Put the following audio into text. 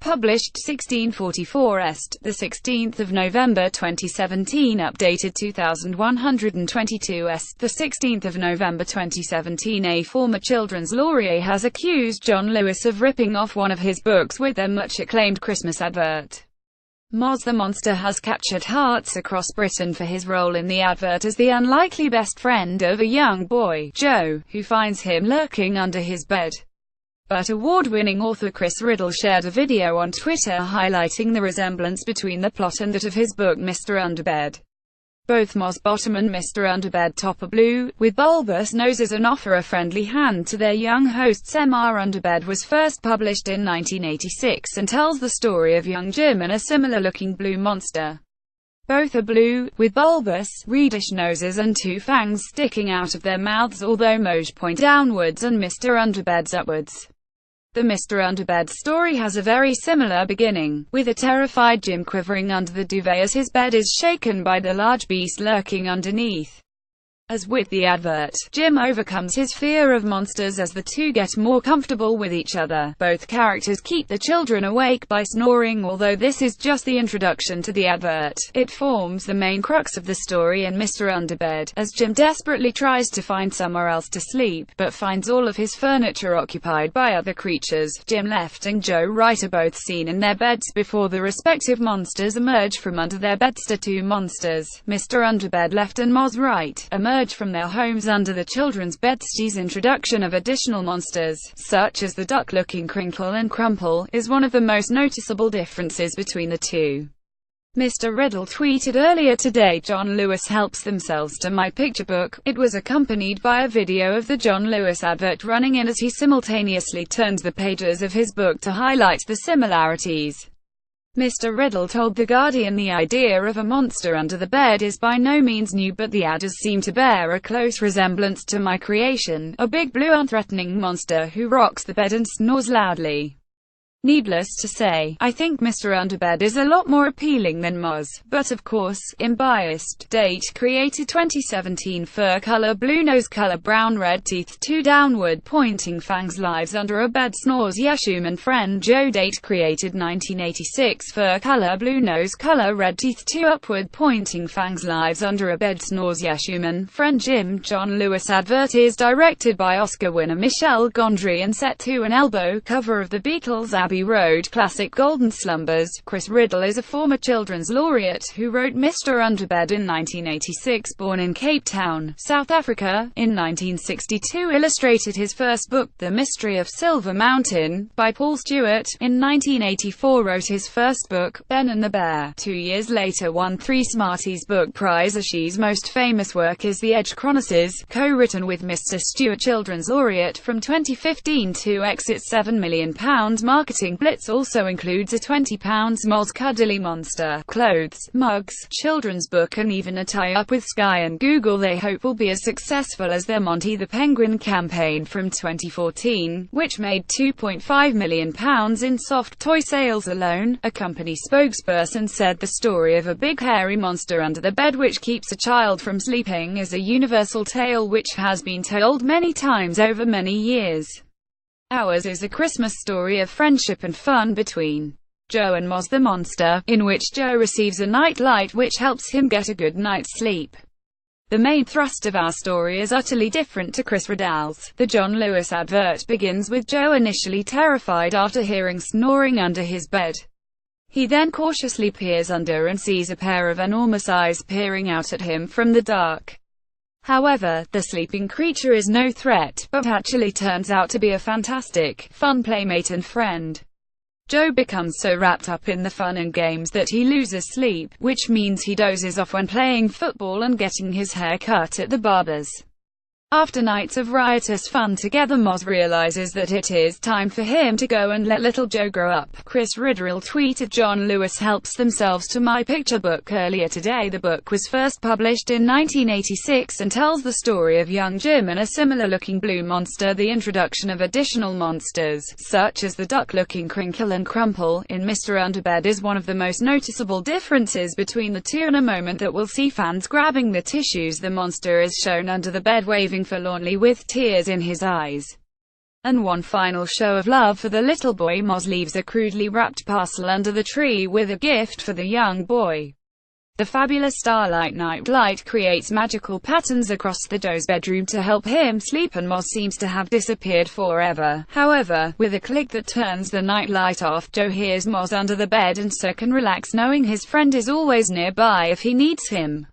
published 1644 est, the 16th of November 2017, updated 2122 est, the 16th of November 2017. A former children's laureate has accused John Lewis of ripping off one of his books with their much-acclaimed Christmas advert. Moz the Monster has captured hearts across Britain for his role in the advert as the unlikely best friend of a young boy, Joe, who finds him lurking under his bed. But award-winning author Chris Riddle shared a video on Twitter highlighting the resemblance between the plot and that of his book Mr. Underbed. Both Moz Bottom and Mr. Underbed Top are blue, with bulbous noses and offer a friendly hand to their young hosts. Mr. Underbed was first published in 1986 and tells the story of young Jim and a similar-looking blue monster. Both are blue, with bulbous, reddish noses and two fangs sticking out of their mouths, although Moz point downwards and Mr. Underbed's upwards. The Mr. Underbed story has a very similar beginning, with a terrified Jim quivering under the duvet as his bed is shaken by the large beast lurking underneath. As with the advert, Jim overcomes his fear of monsters as the two get more comfortable with each other. Both characters keep the children awake by snoring. Although this is just the introduction to the advert, it forms the main crux of the story in Mr. Underbed, as Jim desperately tries to find somewhere else to sleep, but finds all of his furniture occupied by other creatures. Jim Left and Joe Right are both seen in their beds before the respective monsters emerge from under their beds. The two monsters, Mr. Underbed Left and Moz Right, emerge from their homes under the children's beds. Steve's introduction of additional monsters, such as the duck-looking Crinkle and Crumple, is one of the most noticeable differences between the two. Mr. Riddle tweeted earlier today, John Lewis helps themselves to my picture book. It was accompanied by a video of the John Lewis advert running in as he simultaneously turns the pages of his book to highlight the similarities. Mr. Riddle told The Guardian the idea of a monster under the bed is by no means new, but the adders seem to bear a close resemblance to my creation, a big blue unthreatening monster who rocks the bed and snores loudly. Needless to say, I think Mr. Underbed is a lot more appealing than Moz, but of course, unbiased. Date created 2017. Fur color blue, nose color brown, red teeth, two downward pointing fangs, lives under a bed, snores yes, human friend Joe. Date created 1986. Fur color blue, nose color red teeth, two upward pointing fangs, lives under a bed, snores yes, human friend Jim. John Lewis advert is directed by Oscar winner Michel Gondry and set to an elbow cover of the Beatles' Abbey Road classic Golden Slumbers. Chris Riddle is a former children's laureate who wrote Mr. Underbed in 1986. Born in Cape Town, South Africa, in 1962, illustrated his first book, The Mystery of Silver Mountain, by Paul Stewart. In 1984 wrote his first book, Ben and the Bear. 2 years later won 3 Smarties Book Prize. She's most famous work is The Edge Chronicles, co-written with Mr. Stewart. Children's laureate from 2015 to exits £7 million marketing blitz also includes a £20 Moz cuddly monster, clothes, mugs, children's book and even a tie-up with Sky and Google they hope will be as successful as their Monty the Penguin campaign from 2014, which made £2.5 million in soft toy sales alone. A company spokesperson said the story of a big hairy monster under the bed which keeps a child from sleeping is a universal tale which has been told many times over many years. Ours is a Christmas story of friendship and fun between Joe and Moz the Monster, in which Joe receives a nightlight which helps him get a good night's sleep. The main thrust of our story is utterly different to Chris Riddle's. The John Lewis advert begins with Joe initially terrified after hearing snoring under his bed. He then cautiously peers under and sees a pair of enormous eyes peering out at him from the dark. However, the sleeping creature is no threat, but actually turns out to be a fantastic, fun playmate and friend. Joe becomes so wrapped up in the fun and games that he loses sleep, which means he dozes off when playing football and getting his hair cut at the barber's. After nights of riotous fun together, Moz realizes that it is time for him to go and let little Joe grow up. Chris Riddle tweeted, John Lewis helps themselves to my picture book earlier today. The book was first published in 1986 and tells the story of young Jim and a similar-looking blue monster. The introduction of additional monsters, such as the duck-looking Crinkle and Crumple, in Mr. Underbed is one of the most noticeable differences between the two, and a moment that will see fans grabbing the tissues. The monster is shown under the bed waving forlornly with tears in his eyes. and one final show of love for the little boy. Moz leaves a crudely wrapped parcel under the tree with a gift for the young boy. The fabulous starlight nightlight creates magical patterns across the Joe's bedroom to help him sleep, and Moz seems to have disappeared forever. However, with a click that turns the nightlight off, Joe hears Moz under the bed and so can relax knowing his friend is always nearby if he needs him.